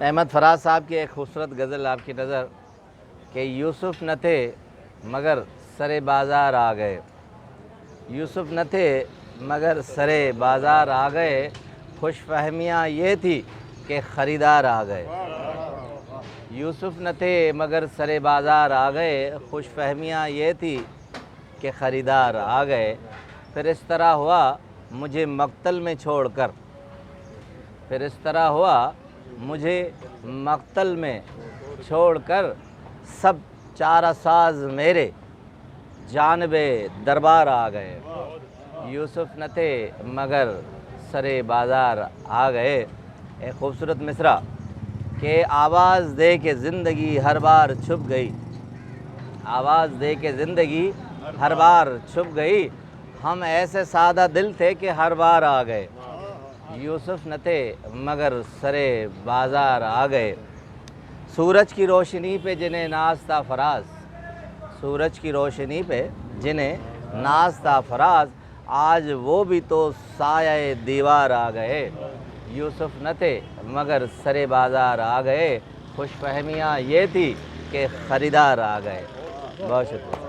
احمد فراز صاحب کی ایک خوبصورت غزل آپ کی نظر کہ یوسف نہ تھے مگر سرے بازار آ گئے، یوسف نہ تھے مگر سرے بازار آ گئے، خوش فہمیاں یہ تھی کہ خریدار آ گئے۔ یوسف نہ تھے مگر سرے بازار آ گئے، خوش فہمیاں یہ تھی کہ خریدار آ گئے۔ پھر اس طرح ہوا مجھے مقتل میں چھوڑ کر، پھر اس طرح ہوا مجھے مقتل میں چھوڑ کر، سب چارہ ساز میرے جانب دربار آ گئے۔ یوسف نہ تھے مگر سرے بازار آ گئے۔ ایک خوبصورت مصرع کہ آواز دے کے زندگی ہر بار چھپ گئی، آواز دے کے زندگی ہر بار چھپ گئی، ہم ایسے سادہ دل تھے کہ ہر بار آ گئے۔ یوسف نہ تھے مگر سرے بازار آ گئے۔ سورج کی روشنی پہ جنہیں ناز تھا فراز، سورج کی روشنی پہ جنہیں ناز تھا فراز، آج وہ بھی تو سایہ دیوار آ گئے۔ یوسف نہ تھے مگر سرے بازار آ گئے، خوش فہمیاں یہ تھی کہ خریدار آ گئے۔ بہت شکریہ۔